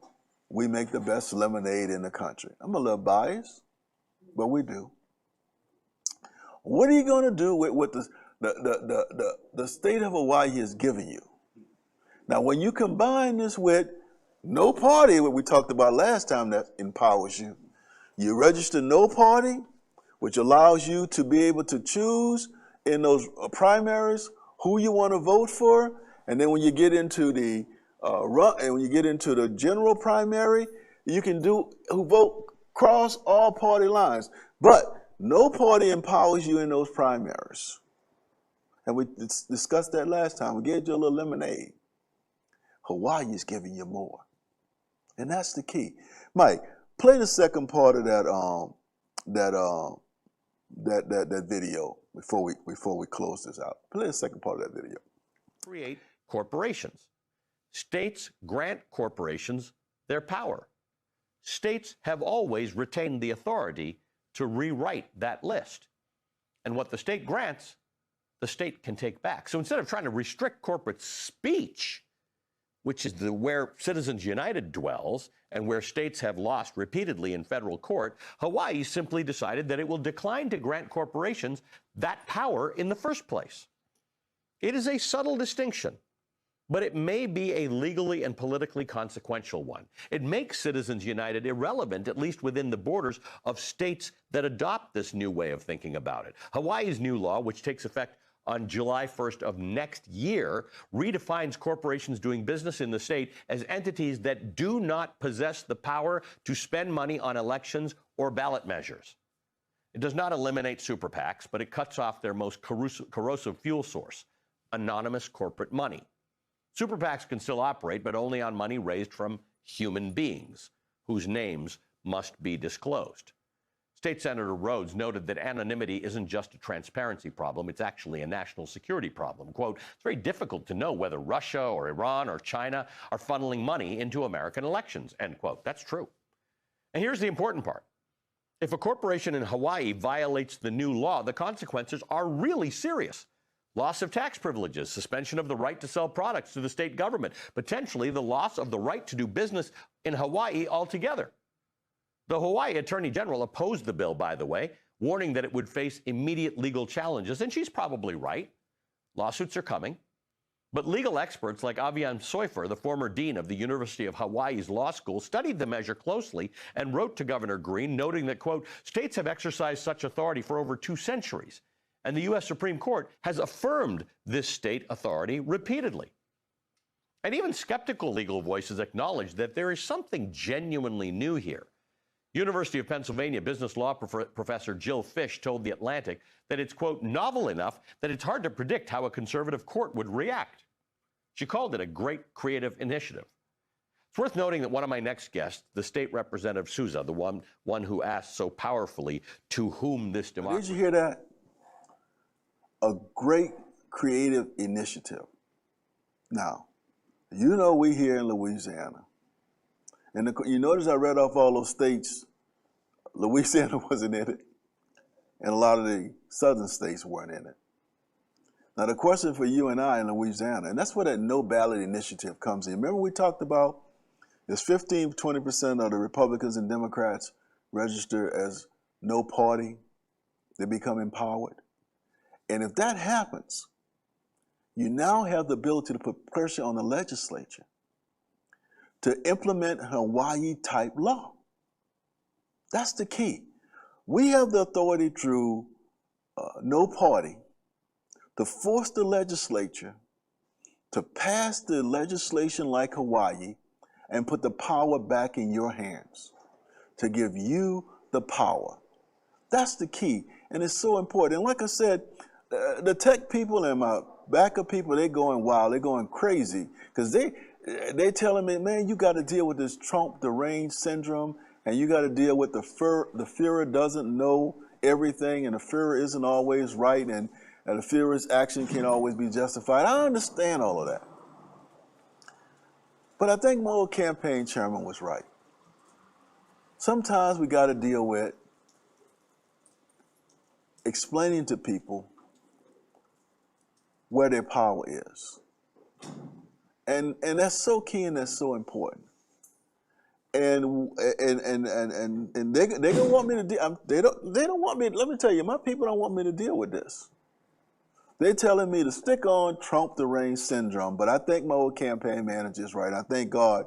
we make the best lemonade in the country. I'm a little biased, but we do. What are you going to do with what the state of Hawaii has given you? Now, when you combine this with no party, what we talked about last time, that empowers you. You register no party, which allows you to be able to choose in those primaries who you want to vote for, and then when you get into the general primary, you can vote cross all party lines. But no party empowers you in those primaries. And we discussed that last time. We gave you a little lemonade. Hawaii is giving you more. And that's the key. Mike, play the second part of that video before we close this out. Play the second part of that video. Create corporations. States grant corporations their power. States have always retained the authority to rewrite that list. And what the state grants, the state can take back. So instead of trying to restrict corporate speech, which is where Citizens United dwells and where states have lost repeatedly in federal court, Hawaii simply decided that it will decline to grant corporations that power in the first place. It is a subtle distinction, but it may be a legally and politically consequential one. It makes Citizens United irrelevant, at least within the borders of states that adopt this new way of thinking about it. Hawaii's new law, which takes effect on July 1st of next year, redefines corporations doing business in the state as entities that do not possess the power to spend money on elections or ballot measures. It does not eliminate super PACs, but it cuts off their most corrosive fuel source, anonymous corporate money. Super PACs can still operate, but only on money raised from human beings, whose names must be disclosed. State Senator Rhodes noted that anonymity isn't just a transparency problem, it's actually a national security problem. Quote, it's very difficult to know whether Russia or Iran or China are funneling money into American elections, end quote. That's true. And here's the important part. If a corporation in Hawaii violates the new law, the consequences are really serious. Loss of tax privileges, suspension of the right to sell products to the state government, potentially the loss of the right to do business in Hawaii altogether. The Hawaii Attorney General opposed the bill, by the way, warning that it would face immediate legal challenges, and she's probably right. Lawsuits are coming. But legal experts like Avian Soifer, the former dean of the University of Hawaii's law school, studied the measure closely and wrote to Governor Green, noting that, quote, states have exercised such authority for over 2 centuries, and the U.S. Supreme Court has affirmed this state authority repeatedly. And even skeptical legal voices acknowledge that there is something genuinely new here. University of Pennsylvania business law professor Jill Fish told The Atlantic that it's, quote, novel enough that it's hard to predict how a conservative court would react. She called it a great creative initiative. It's worth noting that one of my next guests, the state representative Souza, the one who asked so powerfully, to whom this democracy... Did you hear that? A great creative initiative. Now, you know we here in Louisiana. And you notice I read off all those states. Louisiana wasn't in it. And a lot of the southern states weren't in it. Now the question for you and I in Louisiana, and that's where that no ballot initiative comes in. Remember we talked about there's 15-20% of the Republicans and Democrats register as no party. They become empowered. And if that happens, you now have the ability to put pressure on the legislature to implement Hawaii-type law. That's the key. We have the authority through no party to force the legislature to pass the legislation like Hawaii and put the power back in your hands, to give you the power. That's the key, and it's so important. And like I said, the tech people and my backup people, they're going wild, they're going crazy, because they're telling me, man, you got to deal with this Trump deranged syndrome, and you got to deal with the Führer doesn't know everything, and a Führer isn't always right, and a Führer's action can't always be justified. I understand all of that. But I think my old campaign chairman was right. Sometimes we got to deal with explaining to people where their power is. And that's so key and that's so important. And they're gonna want me to deal. They don't want me. Let me tell you, my people don't want me to deal with this. They're telling me to stick on Trump the Reign syndrome. But I think my old campaign manager is right. I thank God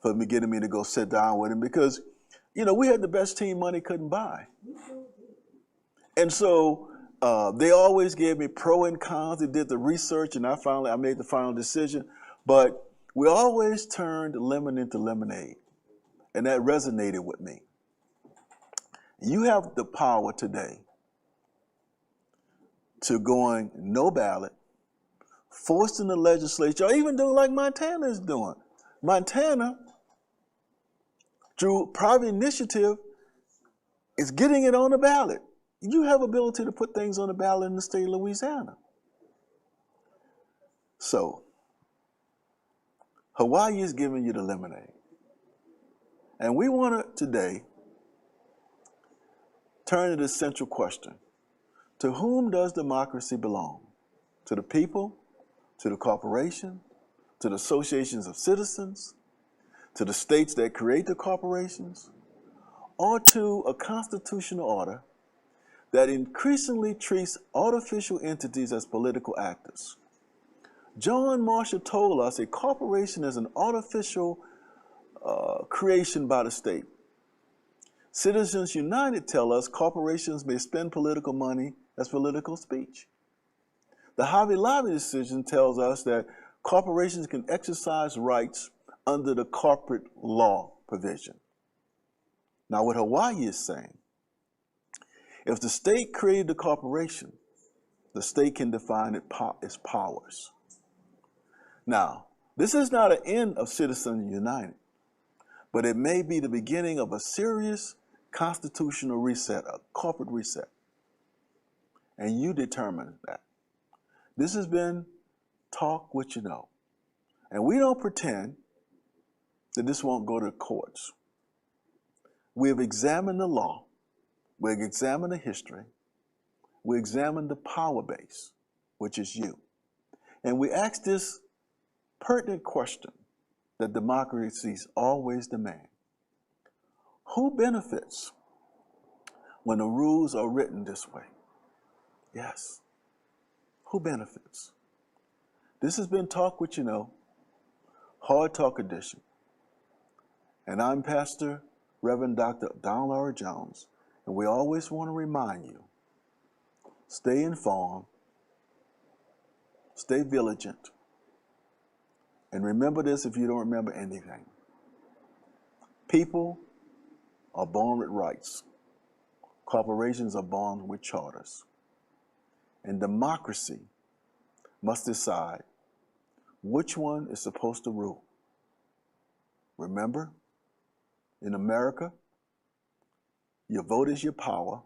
for me getting me to go sit down with him because, you know, we had the best team money couldn't buy. And so they always gave me pro and cons. They did the research, and I made the final decision. But we always turned lemon into lemonade, and that resonated with me. You have the power today to going no ballot, forcing the legislature, or even doing like Montana is doing. Montana, through private initiative, is getting it on the ballot. You have ability to put things on the ballot in the state of Louisiana. So, Hawaii is giving you the lemonade. And we want to today turn to this central question. To whom does democracy belong? To the people? To the corporation? To the associations of citizens? To the states that create the corporations? Or to a constitutional order that increasingly treats artificial entities as political actors? John Marshall told us a corporation is an artificial creation by the state. Citizens United tell us corporations may spend political money as political speech. The Hobby Lobby decision tells us that corporations can exercise rights under the corporate law provision. Now, what Hawaii is saying, if the state created the corporation, the state can define its powers. Now, this is not an end of Citizens United, but it may be the beginning of a serious constitutional reset, a corporate reset. And you determine that. This has been Talk What You Know. And we don't pretend that this won't go to the courts. We have examined the law. We've examined the history. We examined the power base, which is you. And we ask this pertinent question that democracies always demand. Who benefits when the rules are written this way? Yes. Who benefits? This has been Talk What You Know, Hard Talk Edition. And I'm Pastor Reverend Dr. Donald R. Jones. And we always want to remind you, stay informed, stay vigilant, and remember this if you don't remember anything. People are born with rights. Corporations are born with charters. And democracy must decide which one is supposed to rule. Remember, in America, your vote is your power.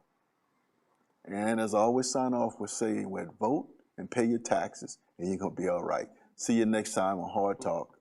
And as I always sign off with saying, well, vote and pay your taxes, and you're going to be all right. See you next time on Hard Talk.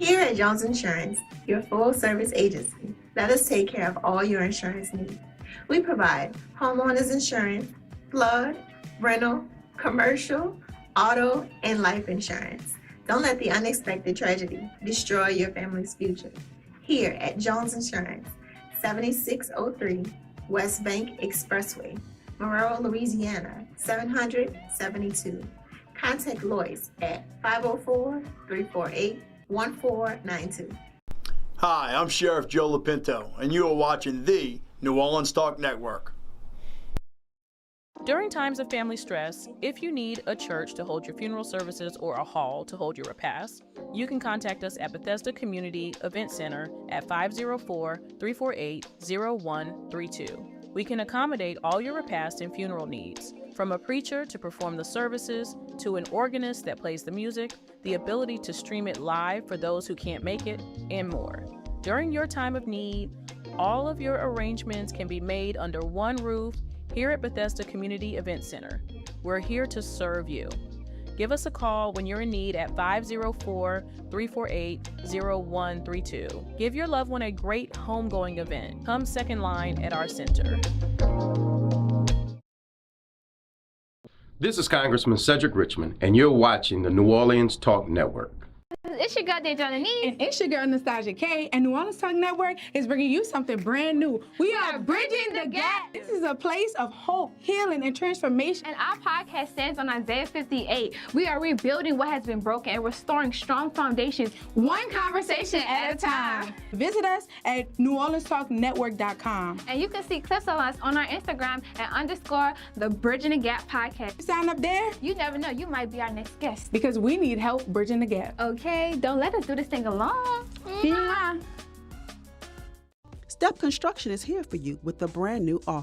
Here at Jones Insurance, your full-service agency, let us take care of all your insurance needs. We provide homeowners insurance, flood, rental, commercial, auto, and life insurance. Don't let the unexpected tragedy destroy your family's future. Here at Jones Insurance, 7603 West Bank Expressway, Monroe, Louisiana, 772. Contact Lois at 504-348-1492. Hi, I'm Sheriff Joe Lopinto, and you are watching the New Orleans Talk Network. During times of family stress, if you need a church to hold your funeral services or a hall to hold your repast, you can contact us at Bethesda Community Event Center at 504-348-0132. We can accommodate all your repast and funeral needs, from a preacher to perform the services, to an organist that plays the music, the ability to stream it live for those who can't make it, and more. During your time of need, all of your arrangements can be made under one roof here at Bethesda Community Event Center. We're here to serve you. Give us a call when you're in need at 504-348-0132. Give your loved one a great homegoing event. Come second line at our center. This is Congressman Cedric Richmond, and you're watching the New Orleans Talk Network. It's your girl, Dejana Nee. And it's your girl, Nastasia K. And New Orleans Talk Network is bringing you something brand new. We are Bridging the Gap. This is a place of hope, healing, and transformation. And our podcast stands on Isaiah 58. We are rebuilding what has been broken and restoring strong foundations, one conversation at a time. Visit us at NewOrleansTalkNetwork.com. And you can see clips of us on our Instagram at _the Bridging the Gap podcast. Sign up there. You never know, you might be our next guest. Because we need help bridging the gap. Okay, don't let us do this thing alone. Yeah. Step Construction is here for you with a brand new offer.